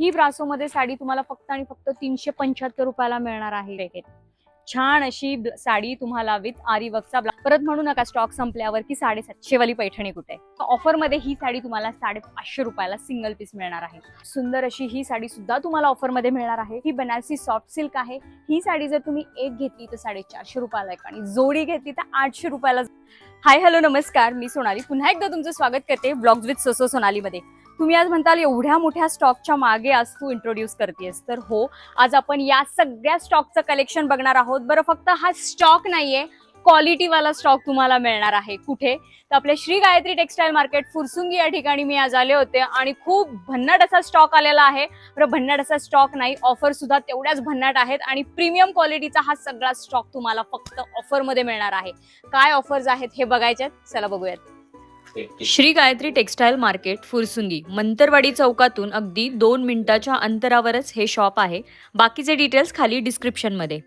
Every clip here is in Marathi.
ही ब्रासोमध्ये साडी तुम्हाला फक्त आणि फक्त 375 रुपयाला मिळणार आहे. छान अशी साडी तुम्हाला विथ आरी वर्कचा ब्लाउज. परत म्हणू नका स्टॉक संपल्यावर की 750 वाली पैठणी कुठे. ऑफर मध्ये ही साडी तुम्हाला 550 रुपयाला सिंगल पीस मिळणार आहे. सुंदर अशी ही साडी सुद्धा तुम्हाला ऑफर मध्ये मिळणार आहे. ही बनारसी सॉफ्ट सिल्क आहे. ही साडी जर तुम्ही एक घेतली तर 450 रुपयाला एक आणि जोडी घेतली तर 800 रुपयाला. हाय हॅलो नमस्कार, मी सोनाली पुन्हा एकदा तुमचं स्वागत करते ब्लॉग्स विथ सोसो सोनाली मध्ये. तुम्ही आज म्हणताल एवढ्या मोठ्या स्टॉकच्या मागे आज तू इंट्रोड्यूस करतेस, तर हो, आज आपण या सगळ्या स्टॉकचं कलेक्शन बघणार आहोत. बरं, फक्त हा स्टॉक नाहीये, क्वालिटी वाला स्टॉक तुम्हाला मिळणार आहे. कुठे तर आपल्या श्री गायत्री टेक्सटाईल मार्केट फुरसुंगी या ठिकाणी मी आज आले होते आणि खूप भन्नाट असा स्टॉक आलेला आहे. बरं, भन्नाट असा स्टॉक नाही, ऑफर सुद्धा तेवढ्याच भन्नाट आहेत आणि प्रीमियम क्वालिटीचा हा सगळा स्टॉक तुम्हाला फक्त ऑफर मध्ये मिळणार आहे. काय ऑफर्स आहेत हे बघायचे, चला बघूयात. श्री गायत्री टेक्सटाईल मार्केट फुरसुंगी मंतरवाडी चौकातून अगदी 2 मिनिटाच्या अंतरावरच हे शॉप आहे. बाकीचे डिटेल्स खाली डिस्क्रिप्शन मध्ये.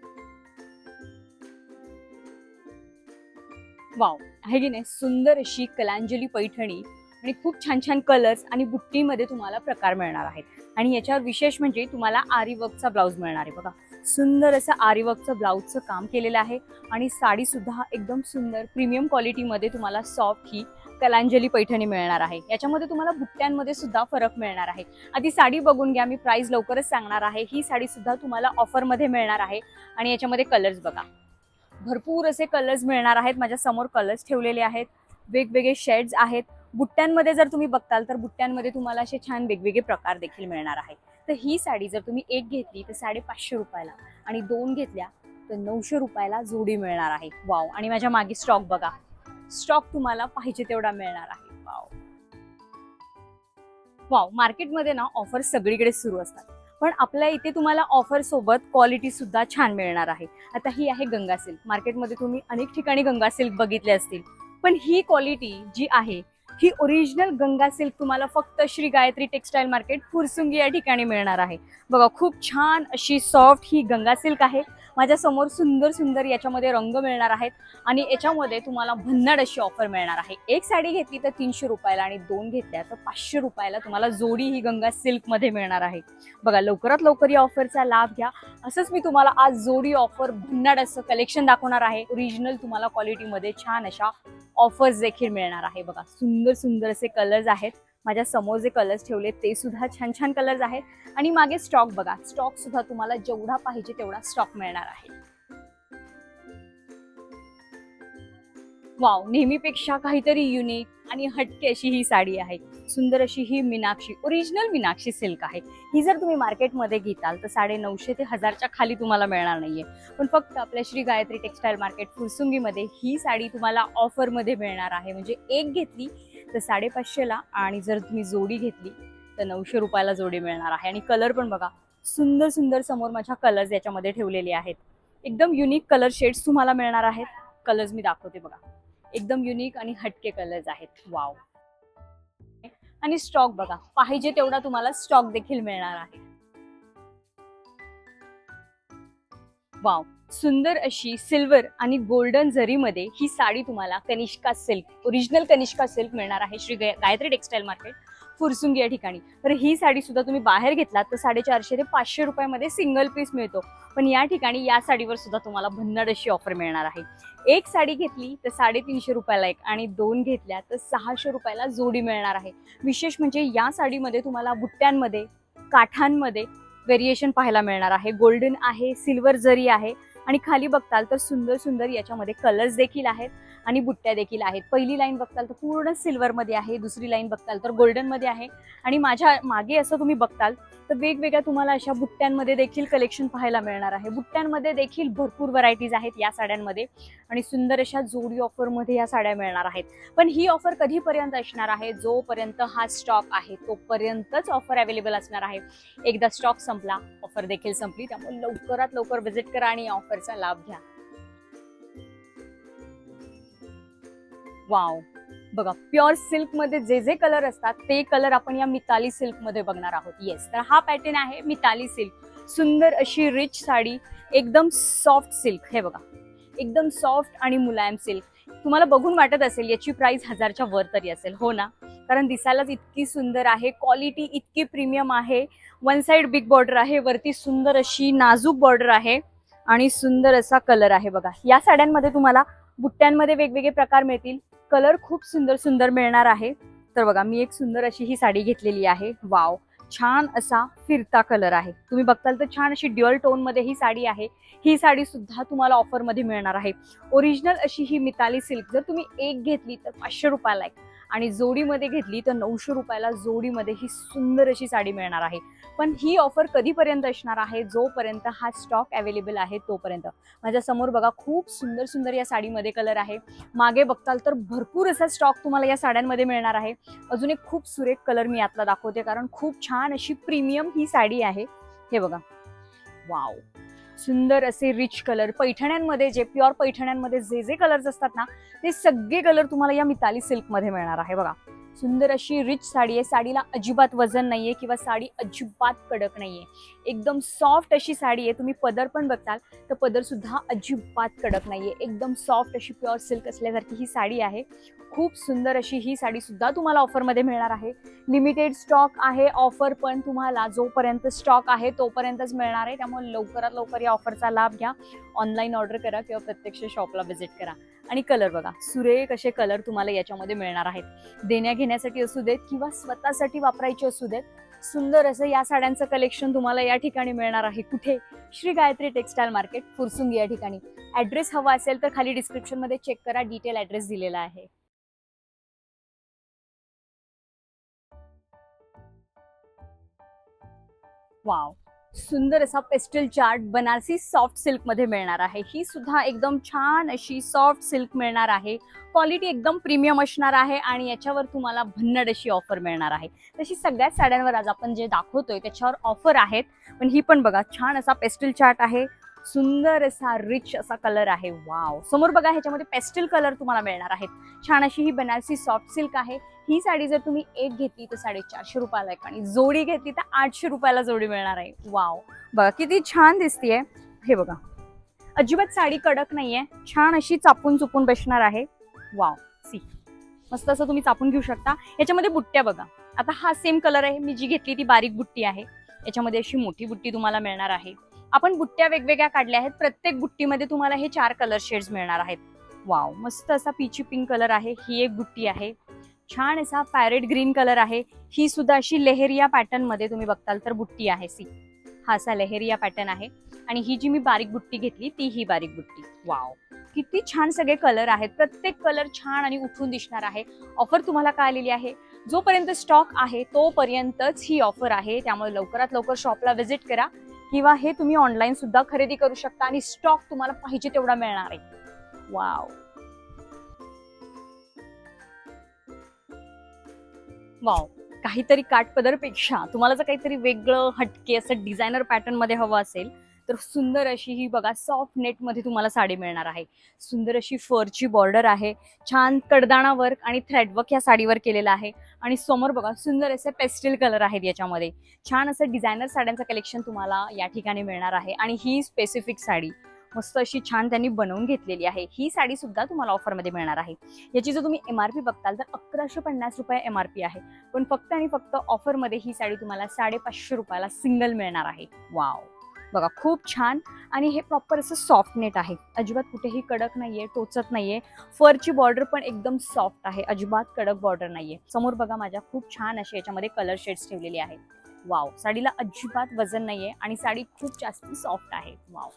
वाव, आहे की नाही सुंदर अशी कलांजली पैठणी आणि खूप छान छान कलर्स आणि बुट्टीमध्ये तुम्हाला प्रकार मिळणार आहेत. आणि याच्यावर विशेष म्हणजे तुम्हाला आरी वर्कचा ब्लाउज मिळणार आहे. बघा, सुंदर असं आरी वर्कचं ब्लाउजचं काम केलेलं आहे आणि साडी सुद्धा एकदम सुंदर प्रीमियम क्वालिटीमध्ये तुम्हाला सॉफ्ट ही कलांजली पैठणी मिळणार आहे. याच्यामध्ये तुम्हाला बुट्ट्यांमध्ये सुद्धा फरक मिळणार आहे. आधी साडी बघून घ्या, मी प्राइस लवकरच सांगणार आहे. ही साडी सुद्धा तुम्हाला ऑफर मध्ये मिळणार आहे आणि याच्यामध्ये कलर्स बघा, भरपूर असे कलर्स मिळणार आहेत. माझ्या समोर कलर्स ठेवलेले आहेत, वेगवेगळे शेड्स आहेत. बुट्ट्यांमध्ये जर तुम्ही बघताल तर बुट्ट्यांमध्ये तुम्हाला असे छान वेगवेगळे प्रकार देखील मिळणार आहे. तर ही साडी जर तुम्ही एक घेतली तर 550 रुपयाला आणि 2 घेतल्या तर 900 रुपयाला जोडी मिळणार आहे. वाव, आणि माझ्या मागे स्टॉक बघा, स्टॉक तुम्हाला पाहिजे तेवढा मिळणार आहे. वाव वाव, मार्केटमध्ये ना ऑफर सगळीकडे सुरू असतात, पण आपल्या इथे तुम्हाला ऑफर सोबत क्वालिटी सुद्धा छान मिळणार आहे. आता ही आहे गंगा सिल्क. मार्केटमध्ये तुम्ही अनेक ठिकाणी गंगा सिल्क बघितले असतील, पण ही क्वालिटी जी आहे ही ओरिजिनल गंगा सिल्क तुम्हाला फक्त श्री गायत्री टेक्सटाईल मार्केट फुरसुंगी या ठिकाणी मिळणार आहे. बघा, खूप छान अशी सॉफ्ट ही गंगा सिल्क आहे. माझ्या समोर सुंदर सुंदर याच्यामध्ये रंग मिळणार आहेत आणि याच्यामध्ये तुम्हाला भन्नाट अशी ऑफर मिळणार आहे. एक साडी घेतली तर 300 रुपयाला आणि 2 घेतल्या तर 500 रुपयाला तुम्हाला जोडी ही गंगा सिल्क मध्ये मिळणार आहे. बघा, लवकरात लवकर या ऑफरचा लाभ घ्या. असंच मी तुम्हाला आज जोडी ऑफर भन्नाट असं कलेक्शन दाखवणार आहे. ओरिजिनल तुम्हाला क्वालिटीमध्ये छान अशा ऑफर्स देखील मिळणार आहे. बघा, सुंदर सुंदर असे कलर्स आहेत. माझ्या समोर जे कलर्स ठेवले ते सुद्धा छान छान कलर्स आहेत आणि मागे स्टॉक बघा, स्टॉक सुद्धा तुम्हाला जेवढा पाहिजे तेवढा स्टॉक मिळणार आहे. वाव, नेहमीपेक्षा काहीतरी युनिक आणि हटके अशी ही साडी आहे. सुंदर अशी ही मीनाक्षी, ओरिजिनल मीनाक्षी सिल्क आहे. ही जर तुम्ही मार्केटमध्ये घेताल तर 950 ते 1000च्या खाली तुम्हाला मिळणार नाहीये, पण फक्त आपल्या श्री गायत्री टेक्सटाईल मार्केट फुरसुंगीमध्ये ही साडी तुम्हाला ऑफर मध्ये मिळणार आहे. म्हणजे एक घेतली तर 550ला आणि जर तुम्ही जोडी घेतली तर 900 रुपयाला जोडी मिळणार आहे. आणि कलर पण बघा, सुंदर सुंदर समोर माझ्या कलर्स याच्यामध्ये ठेवलेले आहेत. एकदम युनिक कलर शेड्स तुम्हाला मिळणार आहेत. कलर्स मी दाखवते बघा, एकदम युनिक आणि हटके कलर्स आहेत. वाव, आणि स्टॉक बघा, पाहिजे तेवढा तुम्हाला स्टॉक देखील मिळणार आहे. वाव, सुंदर अशी सिल्वर आणि गोल्डन जरीमध्ये ही साडी तुम्हाला Kanishka silk, original Kanishka silk मिळणार आहे श्री गायत्री टेक्सटाईल मार्केट फुरसुंगी या ठिकाणी. तर ही साडी सुद्धा तुम्ही बाहेर घेतलात तर 450 ते 500 रुपयामध्ये सिंगल पीस मिळतो, पण या ठिकाणी या साडीवर सुद्धा तुम्हाला भन्नाट अशी ऑफर मिळणार आहे. एक साडी घेतली तर 350 रुपयाला एक आणि 2 घेतल्या तर 600 रुपयाला जोडी मिळणार आहे. विशेष म्हणजे या साडीमध्ये तुम्हाला बुट्ट्यांमध्ये, काठांमध्ये व्हेरिएशन पाहायला मिळणार आहे. गोल्डन आहे, सिल्वर जरी आहे आणि खाली बघताल तर सुंदर सुंदर याच्यामध्ये कलर्स देखील आहेत आणि बुट्ट्या देखील आहेत. पहिली लाईन बघताल तर पूर्ण सिल्वर मध्ये आहे, दुसरी लाईन बघताल तर गोल्डन मध्ये आहे आणि माझ्या मागे असं तुम्ही बघताल तर वेगवेगळ्या तुम्हाला अशा बुट्ट्यांमध्ये देखील कलेक्शन पाहायला मिळणार आहे. बुट्ट्यांमध्ये देखील भरपूर व्हरायटीज आहेत या साड्यांमध्ये आणि सुंदर अशा जोडी ऑफर मध्ये या साड्या मिळणार आहेत. पण ही ऑफर कधीपर्यंत असणार आहे? जोपर्यंत हा स्टॉक आहे तोपर्यंतच ऑफर अवेलेबल असणार आहे. एकदा स्टॉक संपला, ऑफर देखील संपली. त्यामुळे लवकरात लवकर व्हिजिट करा आणि ऑफरचा लाभ घ्या. वाव, बघा, प्युअर सिल्क मध्ये जे जे कलर असतात ते कलर आपण या मिताली सिल्क मध्ये बघणार आहोत. येस, तर हा पॅटर्न आहे मिताली सिल्क. सुंदर अशी रिच साडी, एकदम सॉफ्ट सिल्क. हे बघा, एकदम सॉफ्ट आणि मुलायम सिल्क. तुम्हाला बघून वाटत असेल याची प्राइस 1000च्या वर तरी असेल, हो ना? कारण दिसायलाच इतकी सुंदर आहे, क्वालिटी इतकी प्रीमियम आहे. वन साइड बिग बॉर्डर आहे, वरती सुंदर अशी नाजूक बॉर्डर आहे आणि सुंदर असा कलर आहे बघा. या साड्यांमध्ये तुम्हाला बुट्ट्यांमध्ये वेगवेगळे प्रकार मिळतील, कलर खूप सुंदर सुंदर मिळणार आहे. तर बघा, मी एक सुंदर अशी ही साडी घेतलेली आहे. वाव, छान असा फिरता कलर आहे. तुम्ही बघताल तर छान अशी ड्युअल टोन मध्ये ही साडी आहे. ही साडी सुद्धा तुम्हाला ऑफर मध्ये मिळणार आहे. ओरिजिनल अशी ही मिताली सिल्क जर तुम्ही एक घेतली तर 500 रुपयाला आहे आणि जोडीमध्ये घेतली तर 900 रुपयाला जोडीमध्ये ही सुंदर अशी साडी मिळणार आहे. पण ही ऑफर कधीपर्यंत असणार आहे? जोपर्यंत हा स्टॉक अवेलेबल आहे तोपर्यंत. माझ्या समोर बघा, खूप सुंदर सुंदर या साडीमध्ये कलर आहे. मागे बघताल तर भरपूर असा स्टॉक तुम्हाला या साड्यांमध्ये मिळणार आहे. अजून एक खूप सुरेख कलर मी यातला दाखवते, कारण खूप छान अशी प्रीमियम ही साडी आहे. हे बघा, वाव, सुंदर असे रिच कलर. पैठण्यांमध्ये जे प्युअर पैठण्यांमध्ये जे जे कलर्स असतात ना, ते सगळे कलर तुम्हाला या मिताली सिल्क मध्ये मिळणार आहे. बघा, सुंदर अशी रिच साडी आहे. साडीला अजिबात वजन नाहीये किंवा साडी अजिबात कडक नाहीये. एकदम सॉफ्ट अशी साडी आहे. तुम्ही पदर पण बघताल तर पदर सुद्धा अजिबात कडक नाहीये. एकदम सॉफ्ट अशी प्युअर सिल्क असल्यासारखी ही साडी आहे. खूप सुंदर अशी ही साडी सुद्धा तुम्हाला ऑफरमध्ये मिळणार आहे. लिमिटेड स्टॉक आहे. ऑफर पण तुम्हाला जोपर्यंत स्टॉक आहे तोपर्यंतच मिळणार आहे. त्यामुळे लवकरात लवकर या ऑफरचा लाभ घ्या. ऑनलाईन ऑर्डर करा किंवा प्रत्यक्ष शॉपला व्हिजिट करा. आणि कलर बघा, सुरेख असे कलर तुम्हाला याच्यामध्ये मिळणार आहेत. देण्या घेण्यासाठी असू देत किंवा स्वतःसाठी वापरायचे असू देत, सुंदर असं या साड्यांचं कलेक्शन तुम्हाला या ठिकाणी मिळणार आहे. कुठे? श्री गायत्री टेक्सटाईल मार्केट, फुरसुंगी या ठिकाणी. ऍड्रेस हवा असेल तर खाली डिस्क्रिप्शन मध्ये चेक करा, डिटेल ऍड्रेस दिलेला आहे. वाव, सुंदर असा pastel chart Banarasi soft silk मध्ये मिळणार आहे. ही सुद्धा एकदम छान अशी सॉफ्ट सिल्क मिळणार आहे. क्वालिटी एकदम प्रीमियम असणार आहे आणि याच्यावर तुम्हाला भन्नाट अशी ऑफर मिळणार आहे. तशी सगळ्याच साड्यांवर आज आपण जे दाखवतोय त्याच्यावर ऑफर आहेत. पण ही पण बघा, छान असा पेस्टल चार्ट आहे. सुंदर असा रिच असा कलर आहे. वाव, समोर बघा, ह्याच्यामध्ये पेस्टल कलर तुम्हाला मिळणार आहेत. छान अशी ही बनारसी सॉफ्ट सिल्क आहे. ही साडी जर तुम्ही एक घेतली तर 450 रुपयाला आहे आणि जोडी घेतली तर 800 रुपयाला जोडी मिळणार आहे. वाव, बघा किती छान दिसतीये. हे बघा, अजिबात साडी कडक नाहीये. छान अशी चापून चुपून बसणार आहे. वाव, सी, मस्त असं तुम्ही चापून घेऊ शकता. याच्यामध्ये बुट्ट्या बघा. आता हा सेम कलर आहे. मी जी घेतली ती बारीक बुट्टी आहे. याच्यामध्ये अशी मोठी बुट्टी तुम्हाला मिळणार आहे. आपण बुट्ट्या वेगवेगळ्या काढल्या आहेत. प्रत्येक बुट्टीमध्ये तुम्हाला हे 4 कलर शेड्स मिळणार आहेत. वाव, मस्त असा पीची पिंक कलर आहे. ही एक बुट्टी आहे. छान असा पॅरेट ग्रीन कलर आहे. ही सुद्धा अशी लेहेरिया पॅटर्न मध्ये तुम्ही बघताल तर बुट्टी आहे. सी, हा असा लेहेरिया पॅटर्न आहे. आणि ही जी मी बारीक बुट्टी घेतली ती ही बारीक बुट्टी. वाव, किती छान सगळे कलर आहेत. प्रत्येक कलर छान आणि उठून दिसणार आहे. ऑफर तुम्हाला काय आलेली आहे? जोपर्यंत स्टॉक आहे तोपर्यंतच ही ऑफर आहे. त्यामुळे लवकरात लवकर शॉपला व्हिजिट करा किंवा हे तुम्ही ऑनलाईन सुद्धा खरेदी करू शकता आणि स्टॉक तुम्हाला पाहिजे तेवढा मिळणार आहे. वाव, वाव, काहीतरी काठपदरपेक्षा तुम्हाला जर काहीतरी वेगळं हटके असं डिझायनर पॅटर्न मध्ये हवं असेल तर सुंदर अशी ही बघा सॉफ्ट नेट मध्ये तुम्हाला साडी मिळणार आहे. सुंदर अशी फरची बॉर्डर आहे. छान कडदाणा वर्क आणि थ्रेड वर्क या साडीवर केलेला आहे. आणि समोर बघा, सुंदर असे पेस्टल कलर आहेत याच्यामध्ये. छान असं डिझायनर साड्यांचं कलेक्शन तुम्हाला या ठिकाणी मिळणार आहे. आणि ही स्पेसिफिक साडी मस्त अशी छान त्यांनी बनवून घेतलेली आहे. ही साडी सुद्धा तुम्हाला ऑफरमध्ये मिळणार आहे. याची जर तुम्ही MRP बघताल तर 1150 रुपये MRP आहे. पण फक्त आणि फक्त ऑफरमध्ये ही साडी तुम्हाला 550 रुपयाला सिंगल मिळणार आहे. वाव, बघा खूप छान. आणि हे प्रॉपर असं सॉफ्ट नेट आहे. अजिबात कुठेही कडक नाहीये, टोचत नाहीये. फरची बॉर्डर पण एकदम सॉफ्ट आहे. अजिबात कडक बॉर्डर नाहीये. समोर बघा, माझ्या खूप छान असे याच्यामध्ये कलर शेड्स ठेवलेले आहेत. वाव, साडीला अजिबात वजन नाहीये आणि साडी खूप जास्त सॉफ्ट आहे. वाव,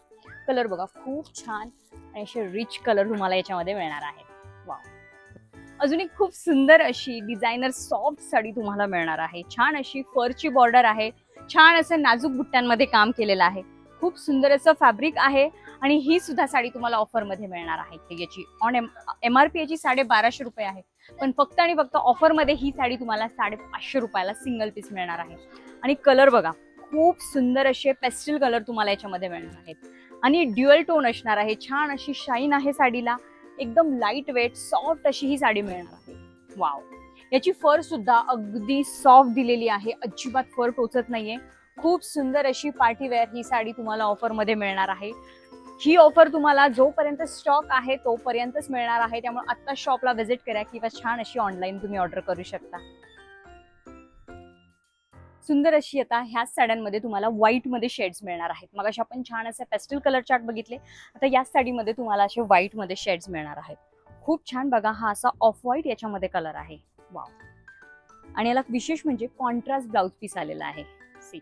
कलर बघा खूप छान आणि असे रिच कलर तुम्हाला याच्यामध्ये मिळणार आहे. वाव, अजून एक खूप सुंदर अशी डिझायनर सॉफ्ट साडी तुम्हाला मिळणार आहे. छान अशी फरची बॉर्डर आहे. छान असं नाजूक बुट्ट्यांमध्ये काम केलेलं आहे. खूप सुंदर असं फॅब्रिक आहे. आणि ही सुद्धा साडी तुम्हाला ऑफरमध्ये मिळणार आहे. याची MRP याची 1250 रुपये आहे. पण फक्त आणि फक्त ऑफरमध्ये ही साडी तुम्हाला 550 रुपयाला सिंगल पीस मिळणार आहे. आणि कलर बघा, खूप सुंदर असे पेस्टल कलर तुम्हाला याच्यामध्ये मिळणार आहेत. आणि ड्युअल टोन असणार आहे. छान अशी शाईन आहे साडीला. एकदम लाईट वेट सॉफ्ट अशी ही साडी मिळणार आहे. वाव, याची फर सुद्धा अगदी सॉफ्ट दिलेली आहे. अजिबात फर टोचत नाहीये. खूप सुंदर अशी पार्टी वेअर ही साडी तुम्हाला ऑफरमध्ये मिळणार आहे. ही ऑफर तुम्हाला जोपर्यंत स्टॉक आहे तोपर्यंतच मिळणार आहे, त्यामुळे आता शॉपला व्हिजिट करा किंवा छान अशी ऑनलाईन तुम्ही ऑर्डर करू शकता. सुंदर अशी आता ह्याच साड्यांमध्ये तुम्हाला व्हाईट मध्ये शेड्स मिळणार आहेत. मग अशा आपण छान असे पेस्टल कलर चार्ट बघितले, आता या साडीमध्ये तुम्हाला असे व्हाईट मध्ये शेड्स मिळणार आहेत. खूप छान बघा, हा असा ऑफ व्हाईट याच्यामध्ये कलर आहे. वाव. आणि याला विशेष म्हणजे कॉन्ट्रास्ट ब्लाउज पीस आलेला आहे. सी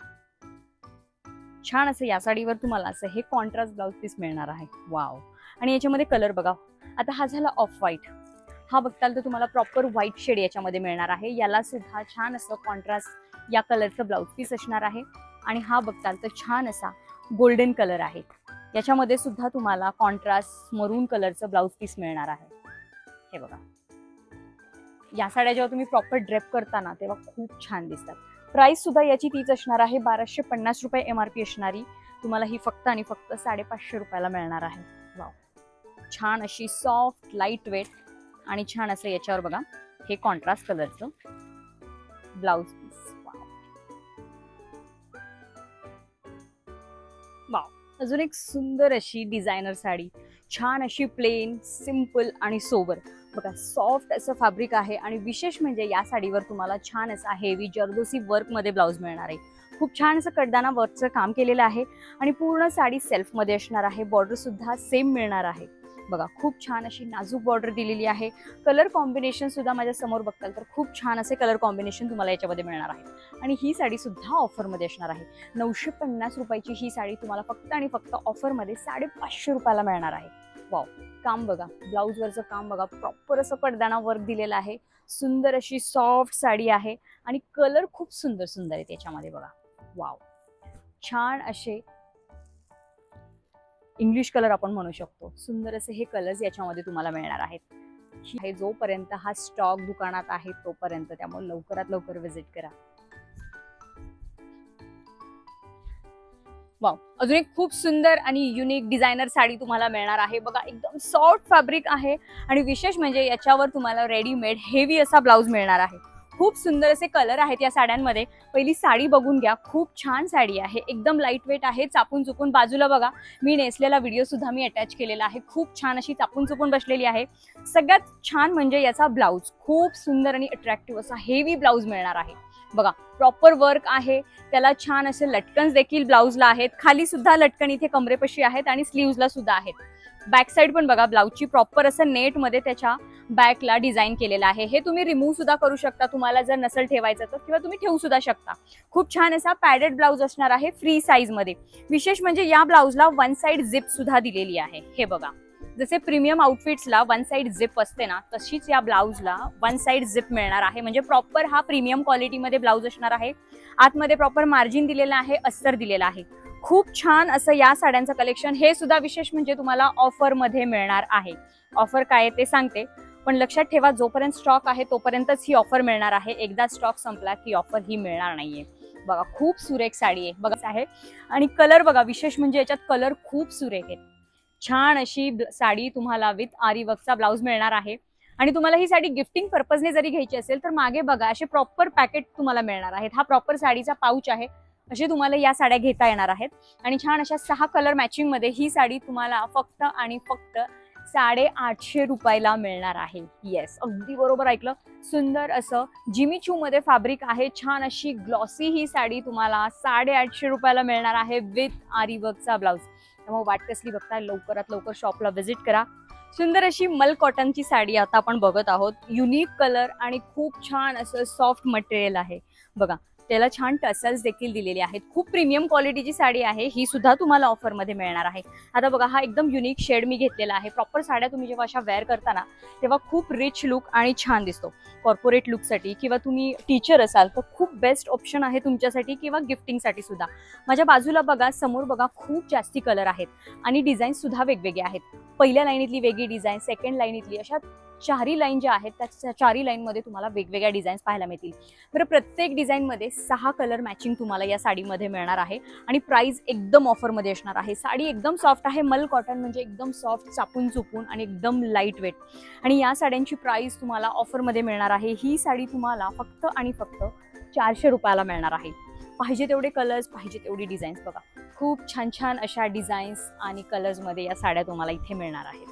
छान असं या साडीवर तुम्हाला असं हे कॉन्ट्रास्ट ब्लाउज पीस मिळणार आहे. वाव. आणि याच्यामध्ये कलर बघा, आता हा झाला ऑफ व्हाईट, हा बघताल तर तुम्हाला प्रॉपर व्हाईट शेड याच्यामध्ये मिळणार आहे. याला सुद्धा छान असं कॉन्ट्रास्ट या कलरचं ब्लाउज पीस असणार आहे. आणि हा बघताल तर छान असा गोल्डन कलर आहे, याच्यामध्ये सुद्धा तुम्हाला कॉन्ट्रास्ट मरून कलरचं ब्लाउज पीस मिळणार आहे. हे बघा, या साड्या जेव्हा तुम्ही प्रॉपर ड्रेप करता ना तेव्हा खूप छान दिसतात. प्राइस सुद्धा याची तीच असणार आहे, 1250 रुपये MRP असणारी तुम्हाला ही फक्त आणि फक्त 550 रुपयाला मिळणार आहे. वाव. छान अशी सॉफ्ट लाईट वेट आणि छान असं याच्यावर बघा हे कॉन्ट्रास्ट कलरचं ब्लाउज पीस. वाव. अजून एक सुंदर अशी डिझायनर साडी, छान अशी प्लेन सिंपल आणि सोबर बघा, सॉफ्ट असं फॅब्रिक आहे. आणि विशेष म्हणजे या साडीवर तुम्हाला छान असा हेवी जर्दोसी वर्क मध्ये ब्लाउज मिळणार आहे. खूप छान असं कडदाना वर्कचं काम केलेलं आहे आणि पूर्ण साडी सेल्फ मध्ये असणार आहे. बॉर्डर सुद्धा सेम मिळणार आहे. बघा, खूप छान अशी नाजूक बॉर्डर दिलेली आहे. कलर कॉम्बिनेशन सुद्धा माझ्या समोर बघताल तर खूप छान असे कलर कॉम्बिनेशन तुम्हाला याच्यामध्ये मिळणार आहे. आणि ही साडी सुद्धा ऑफर मध्ये असणार आहे. 950 रुपयाची ही साडी तुम्हाला फक्त आणि फक्त ऑफर मध्ये 550 रुपयाला मिळणार आहे. वाव. काम बघा, ब्लाउज वरचं काम बघा, प्रॉपर असं पडदाना वर्क दिलेलं आहे. सुंदर अशी सॉफ्ट साडी आहे आणि कलर खूप सुंदर सुंदर आहे त्याच्यामध्ये बघा. वाव. छान असे इंग्लिश कलर आपण म्हणू शकतो. सुंदर असे हे कलर्स याच्यामध्ये तुम्हाला मिळणार आहेत. जोपर्यंत हा स्टॉक दुकानात आहे तोपर्यंत, त्यामुळे लवकरात लवकर व्हिजिट करा. वाव. अजून एक खूप सुंदर आणि युनिक डिझायनर साडी तुम्हाला मिळणार आहे. बघा, एकदम सॉफ्ट फॅब्रिक आहे आणि विशेष म्हणजे याच्यावर तुम्हाला रेडीमेड हेवी असा ब्लाउज मिळणार आहे. खूप सुंदर असे कलर आहेत या साड्यांमध्ये. पहिली साडी बघून घ्या, खूप छान साडी आहे, एकदम लाईट वेट आहे. चापून चुपून बाजूला बघा मी नेसलेला व्हिडिओ सुद्धा मी अटॅच केलेला आहे. खूप छान अशी चापून चुपून बसलेली आहे. सगळ्यात छान म्हणजे याचा ब्लाउज खूप सुंदर आणि अट्रॅक्टिव्ह असा हेवी ब्लाउज मिळणार आहे. बघा, प्रॉपर वर्क आहे, त्याला छान असे लटकन्स देखील ब्लाउजला आहेत. खाली सुद्धा लटकन इथे कमरेपाशी आहेत आणि स्लीव्हजला सुद्धा आहेत. बॅक साइड पण बघा, ब्लाउजची प्रॉपर असं नेट मध्ये त्याच्या बॅकला डिझाईन केलेला आहे. हे तुम्ही रिमूव्ह सुद्धा करू शकता, तुम्हाला जर नसेल ठेवायचं तर, किंवा तुम्ही ठेवू सुद्धा शकता. खूप छान असा पॅडेड ब्लाउज असणार आहे फ्री साईज मध्ये. विशेष म्हणजे या ब्लाउजला वन साइड झिप सुद्धा दिलेली आहे. हे बघा, जसे प्रीमियम आउटफिट्सला वन साइड झिप असते ना, तशीच या ब्लाउजला वन साइड झिप मिळणार आहे. म्हणजे प्रॉपर हा प्रीमियम क्वालिटीमध्ये ब्लाउज असणार आहे. आतमध्ये प्रॉपर मार्जिन दिलेलं आहे, अस्तर दिलेला आहे. खूप छान असं या साड्यांचं कलेक्शन. हे सुद्धा विशेष म्हणजे तुम्हाला ऑफर मध्ये मिळणार आहे. ऑफर काय ते सांगते, पण लक्षात ठेवा जोपर्यंत स्टॉक आहे तोपर्यंतच ही ऑफर मिळणार आहे. एकदा स्टॉक संपला की ऑफर ही मिळणार नाहीये. बघा, खूप सुरेख साडी आहे बघा आहे. आणि कलर बघा, विशेष म्हणजे याच्यात कलर खूप सुरेख आहेत. छान अशी साडी तुम्हाला विथ आरी वर्कचा ब्लाउज मिळणार आहे. आणि तुम्हाला ही साडी गिफ्टिंग पर्पजने जरी घ्यायची असेल तर मागे बघा असे प्रॉपर पॅकेट तुम्हाला मिळणार आहेत. हा प्रॉपर साडीचा पाऊच आहे. असे तुम्हाला या साड्या घेता येणार आहेत. आणि छान अशा 6 कलर मॅचिंग मध्ये ही साडी तुम्हाला फक्त आणि फक्त 850 रुपयाला मिळणार आहे. येस, अगदी बरोबर ऐकलं. सुंदर असं जिमीचू मध्ये फॅब्रिक आहे. छान अशी ग्लॉसी ही साडी तुम्हाला 850 रुपयाला मिळणार आहे विथ आरी वर्कचा ब्लाउज. त्यामुळे वाट कसली बघताय, लवकरात लवकर शॉपला व्हिजिट करा. सुंदर अशी मल कॉटनची साडी आता आपण बघत आहोत. युनिक कलर आणि खूप छान असं सॉफ्ट मटेरियल आहे. बघा, त्याला छान टसल्स देखील दिलेले आहेत. खूप प्रीमियम क्वालिटीची साडी आहे. ही सुद्धा तुम्हाला ऑफर मध्ये मिळणार आहे. आता बघा, हा एकदम युनिक शेड मी घेतलेला आहे. प्रॉपर साड्या तुम्ही जेव्हा अशा वेअर करताना तेव्हा खूप रिच लुक आणि छान दिसतो. कॉर्पोरेट लुकसाठी किंवा तुम्ही टीचर असाल तर खूप बेस्ट ऑप्शन आहे तुमच्यासाठी, किंवा गिफ्टिंगसाठी सुद्धा. माझ्या बाजूला बघा, समोर बघा, खूप जास्ती कलर आहेत आणि डिझाईन सुद्धा वेगवेगळे आहेत. पहिल्या लाईनीतली वेगळी डिझाईन, सेकंड लाईनीतली, अशा 4 लाईन ज्या आहेत त्या 4 लाईन मध्ये तुम्हाला वेगवेगळ्या डिझाईन्स पाहायला मिळतील. बरं, प्रत्येक डिझाईन मध्ये 6 कलर मॅचिंग तुम्हाला या साडीमध्ये मिळणार आहे. आणि प्राइस एकदम ऑफर मध्ये असणार आहे. साडी एकदम सॉफ्ट आहे. मल कॉटन म्हणजे एकदम सॉफ्ट, चापून चुपून आणि एकदम लाईट वेट. आणि या साड्यांची प्राइस तुम्हाला ऑफर मध्ये मिळणार आहे. ही साडी तुम्हाला फक्त आणि फक्त 400 रुपयाला मिळणार आहे. पाहिजे तेवढे कलर्स, पाहिजे तेवढी डिझाईन्स. बघा खूप छान छान अशा डिझाईन्स आणि कलर्समध्ये या साड्या तुम्हाला इथे मिळणार आहेत.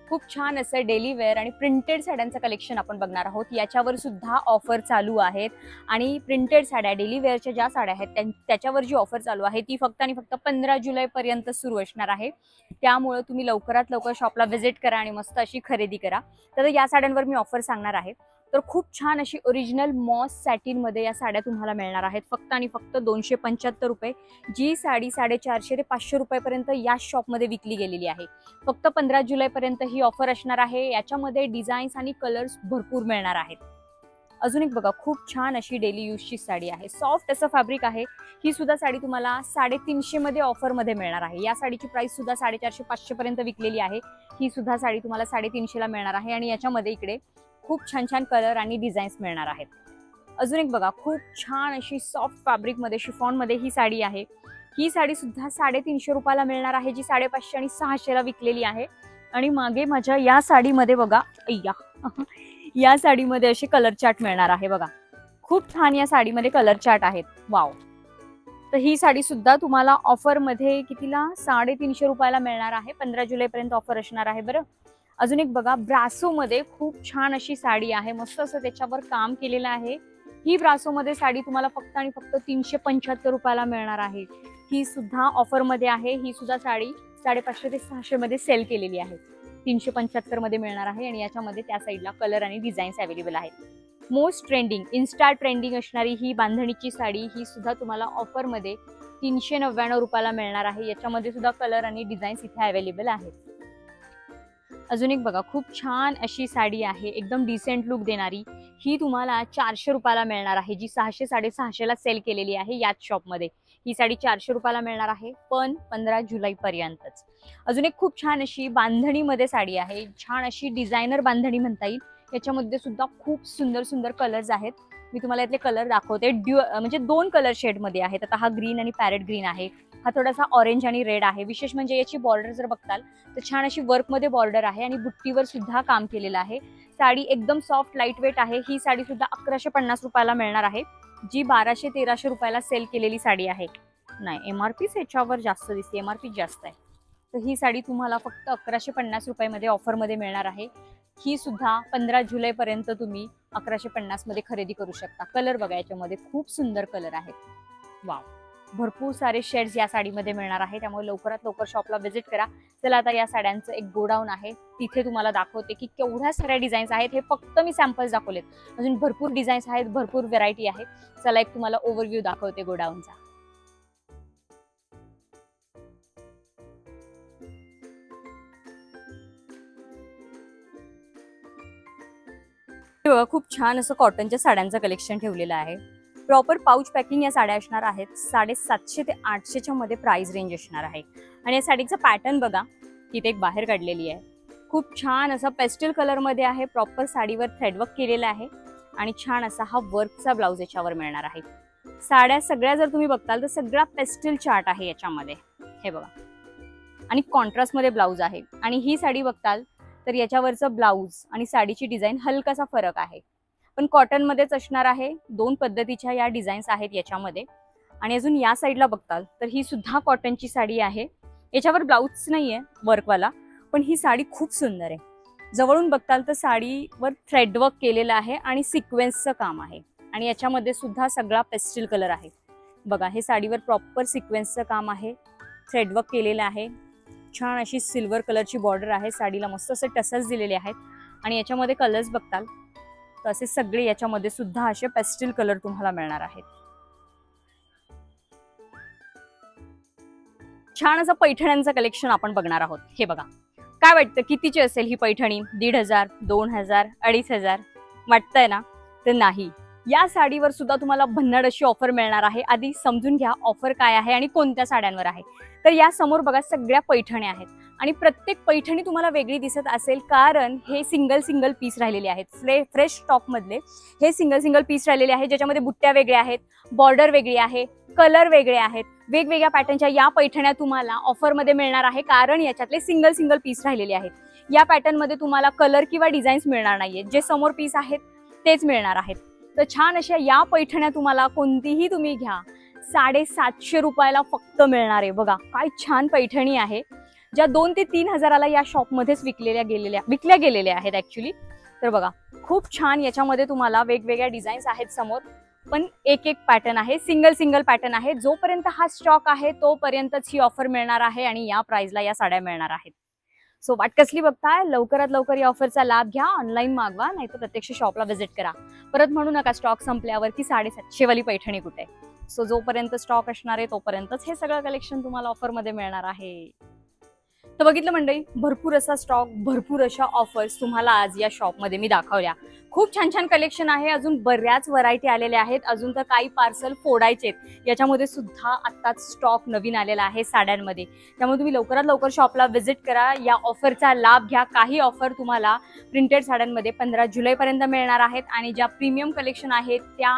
खूप छान असं डेली वेअर आणि प्रिंटेड साड्यांचं कलेक्शन आपण बघणार आहोत. याच्यावर सुद्धा ऑफर चालू आहेत आणि प्रिंटेड साड्या डेली वेअरच्या ज्या साड्या आहेत त्याच्यावर जी ऑफर चालू आहे ती फक्त आणि फक्त 15 जुलैपर्यंत सुरू असणार आहे. त्यामुळे तुम्ही लवकरात लवकर शॉपला व्हिजिट करा आणि मस्त अशी खरेदी करा. तर या साड्यांवर मी ऑफर सांगणार आहे. तर खूप छान अशी ओरिजिनल मॉस सॅटिनमध्ये या साड्या तुम्हाला मिळणार आहेत फक्त आणि फक्त 275 रुपये. जी साडी 450 ते 500 रुपयापर्यंत या शॉपमध्ये विकली गेलेली आहे. फक्त 15 जुलैपर्यंत ही ऑफर असणार आहे. याच्यामध्ये डिझाईन्स आणि कलर्स भरपूर मिळणार आहेत. अजून एक बघा खूप छान अशी डेली यूजची साडी आहे. सॉफ्ट असं फॅब्रिक आहे. ही सुद्धा साडी तुम्हाला 350 मध्ये ऑफरमध्ये मिळणार आहे. या साडीची प्राइस सुद्धा 450-500 पर्यंत विकलेली आहे. ही सुद्धा साडी तुम्हाला 350 ला मिळणार आहे आणि याच्यामध्ये इकडे खूप छान छान कलर आणि डिझाईन्स मिळणार आहेत. अजून एक बघा खूप छान अशी सॉफ्ट फॅब्रिकमध्ये शिफॉनमध्ये ही साडी आहे. ही साडी सुद्धा 350 रुपयाला मिळणार आहे, जी 550 आणि 600 ला विकलेली आहे. आणि मागे माझ्या या साडीमध्ये बघा या साडीमध्ये असे कलर चार्ट मिळणार आहे. बघा खूप छान या साडीमध्ये कलर चार्ट आहेत. वाव. तर ही साडी सुद्धा तुम्हाला ऑफरमध्ये कितीला 350 रुपयाला मिळणार आहे. 15 जुलैपर्यंत ऑफर असणार आहे. बरं अजून एक बघा ब्रासोमध्ये खूप छान अशी साडी आहे. मस्त असं त्याच्यावर काम केलेलं आहे. ही ब्रासोमध्ये साडी तुम्हाला फक्त आणि फक्त 375 रुपयाला मिळणार आहे. ही सुद्धा ऑफरमध्ये आहे. ही सुद्धा साडी 550 ते 600 मध्ये सेल केलेली आहे. 375 मध्ये मिळणार आहे आणि याच्यामध्ये त्या साईडला कलर आणि डिझाईन्स अवेलेबल आहेत. मोस्ट ट्रेंडिंग इन्स्टा ट्रेंडिंग असणारी ही बांधणीची साडी ही सुद्धा तुम्हाला ऑफरमध्ये 399 रुपयाला मिळणार आहे. याच्यामध्ये सुद्धा कलर आणि डिझाईन्स इथे अवेलेबल आहेत. अजून एक बघा खूप छान अशी साडी आहे. एकदम डिसेंट लुक देणारी. ही तुम्हाला 400 रुपयाला मिळणार आहे, जी 600-650 ला सेल केलेली आहे याच शॉपमध्ये. ही साडी 400 रुपयाला मिळणार आहे, पण 15 जुलैपर्यंतच. अजून एक खूप छान अशी बांधणीमध्ये साडी आहे. छान अशी डिझायनर बांधणी म्हणता येईल. याच्यामध्ये सुद्धा खूप सुंदर सुंदर कलर्स आहेत. मी तुम्हाला यातले कलर दाखवते. म्हणजे 2 कलर शेडमध्ये आहेत. आता हा ग्रीन आणि पॅरेट ग्रीन आहे. हा थोडासा ऑरेंज आणि रेड आहे. विशेष म्हणजे याची बॉर्डर जर बघताल तर छान अशी वर्कमध्ये बॉर्डर आहे आणि बुट्टीवर सुद्धा काम केलेलं आहे. साडी एकदम सॉफ्ट लाईट वेट आहे. ही साडी सुद्धा 1150 रुपयाला मिळणार आहे, जी 1200-1300 रुपयाला सेल केलेली साडी आहे. नाही, एमआरपी याच्यावर जास्त दिसते, एमआरपी जास्त आहे. तर ही साडी तुम्हाला फक्त 1150 रुपयामध्ये ऑफरमध्ये मिळणार आहे. ही सुद्धा 15 जुलैपर्यंत तुम्ही 1150 मध्ये खरेदी करू शकता. कलर बघा याच्यामध्ये खूप सुंदर कलर आहेत. वाव. भरपूर सारे शेड्स या साडीमध्ये मिळणार आहे. त्यामुळे लवकरात लवकर शॉपला व्हिजिट करा. चला आता या साड्यांचं एक गोडाऊन आहे, तिथे तुम्हाला दाखवते की केवढ्या साऱ्या डिझाईन्स आहेत. हे फक्त मी सॅम्पल्स दाखवलेत. अजून भरपूर डिझाईन्स आहेत, भरपूर व्हेरायटी आहे. चला एक तुम्हाला ओव्हरव्ह्यू दाखवते गोडाऊनचा. खूप छान असं कॉटनच्या साड्यांचं कलेक्शन ठेवलेलं आहे. प्रॉपर पाऊच पॅकिंग या साड्या असणार आहेत. 750 ते 800 मध्ये प्राइस रेंज असणार आहे. आणि या साडीचं पॅटर्न बघा, तिथे एक बाहेर काढलेली आहे. खूप छान असा पेस्टल कलर मध्ये आहे. प्रॉपर साडीवर थ्रेडवर्क केलेलं आहे आणि छान असा हा वर्कचा ब्लाउज याच्यावर मिळणार आहे. साड्या सगळ्या जर तुम्ही बघताल तर सगळा पेस्टल चार्ट आहे याच्यामध्ये. हे बघा. आणि कॉन्ट्रास्ट मध्ये ब्लाउज आहे. आणि ही साडी बघताल तर याच्यावरचं ब्लाउज आणि साडीची डिझाईन हलकासा फरक आहे, पण कॉटन मध्येच असणार आहे. 2 पद्धतीच्या या डिझाईन्स आहेत याच्यामध्ये. आणि अजून या साईडला बघताल तर ही सुद्धा कॉटनची साडी आहे. याच्यावर ब्लाउज नाहीये वर्कवाला, पण ही साडी खूप सुंदर आहे. जवळून बघताल तर साडीवर थ्रेडवर्क केलेलं आहे आणि सिक्वेन्सचं काम आहे. आणि याच्यामध्ये सुद्धा सगळा पेस्टल कलर आहे. बघा, हे साडीवर प्रॉपर सिक्वेन्सचं काम आहे, थ्रेडवर्क केलेलं आहे. छान अशी सिल्वर कलरची बॉर्डर आहे. साडीला मस्त असे टसल्स दिलेले आहेत. आणि याच्यामध्ये कलर्स बघताल तर असे सगळे याच्यामध्ये सुद्धा असे पेस्टल कलर तुम्हाला मिळणार आहेत. छान असं पैठण्यांचं कलेक्शन आपण बघणार आहोत. हे बघा, काय वाटतं कितीची असेल ही पैठणी? 1500, 2000, 2500 वाटतंय ना? तर नाही. या साडीवर सुद्धा तुम्हाला भन्नाट अशी ऑफर मिळणार आहे. आधी समजून घ्या ऑफर काय आहे आणि कोणत्या साड्यांवर आहे. तर या समोर बघा सगळ्या पैठण्या आहेत आणि प्रत्येक पैठणी तुम्हाला वेगळी दिसत असेल, कारण हे सिंगल पीस राहिलेले आहेत. फ्रेश स्टॉक मधले हे सिंगल पीस राहिलेले आहेत, ज्याच्यामध्ये बुट्ट्या वेगळ्या आहेत, बॉर्डर वेगळी आहे, कलर वेगळे आहेत. वेगवेगळ्या पॅटर्नच्या या पैठण्या तुम्हाला ऑफरमध्ये मिळणार आहे, कारण याच्यातले सिंगल पीस राहिलेले आहेत. या पॅटर्नमध्ये तुम्हाला कलर किंवा डिझाईन्स मिळणार नाहीये. जे समोर पीस आहेत तेच मिळणार आहेत. तर छान अशा या पैठण्या तुम्हाला कोणतीही तुम्ही घ्या, 750 रुपयाला फक्त मिळणार आहे. बघा काय छान पैठणी आहे, ज्या 2 ते 3 हजाराला या शॉपमध्येच विकल्या गेलेल्या आहेत ऍक्च्युली. तर बघा खूप छान याच्यामध्ये तुम्हाला वेगवेगळ्या डिझाईन्स आहेत समोर, पण एक एक पॅटर्न आहे, सिंगल पॅटर्न आहे. जोपर्यंत हा स्टॉक आहे तोपर्यंतच ही ऑफर मिळणार आहे आणि या प्राइसला या साड्या मिळणार आहेत. सो वाट कसली बघताय, लवकरात लवकर या ऑफरचा लाभ घ्या. ऑनलाईन मागवा, नाही तर प्रत्यक्ष शॉपला व्हिजिट करा. परत म्हणू नका स्टॉक संपल्यावर की 750 वाली पैठणी कुठे. सो जोपर्यंत स्टॉक असणार आहे तोपर्यंतच हे सगळं कलेक्शन तुम्हाला ऑफरमध्ये मिळणार आहे. तर बघितलं मंडळी, भरपूर असा स्टॉक, भरपूर अशा ऑफर्स तुम्हाला आज या शॉपमध्ये मी दाखवल्या. खूप छान छान कलेक्शन आहे, अजून बऱ्याच व्हरायटी आलेल्या आहेत, अजून तर काही पार्सल फोडायचे आहेत. याच्यामध्ये सुद्धा आत्ताच स्टॉक नवीन आलेला आहे साड्यांमध्ये. त्यामुळे तुम्ही लवकरात लवकर शॉपला व्हिजिट करा, या ऑफरचा लाभ घ्या. काही ऑफर तुम्हाला प्रिंटेड साड्यांमध्ये 15 जुलैपर्यंत मिळणार आहेत आणि ज्या प्रीमियम कलेक्शन आहेत त्या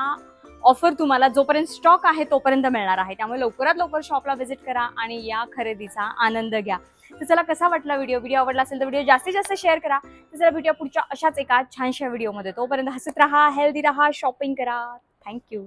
ऑफर तुम्हाला जोपर्यंत स्टॉक आहे तोपर्यंत मिळणार आहे. त्यामुळे लवकरात लवकर शॉपला व्हिजिट करा आणि या खरेदीचा आनंद घ्या. तर चला, कसा वाटला व्हिडिओ आवडला असेल तर व्हिडिओ जास्तीत जास्त शेअर करा. तर चला भेटूया पुढच्या अशाच एका छानशा व्हिडिओमध्ये. तोपर्यंत हसत राहा, हेल्दी राहा, शॉपिंग करा. थँक्यू.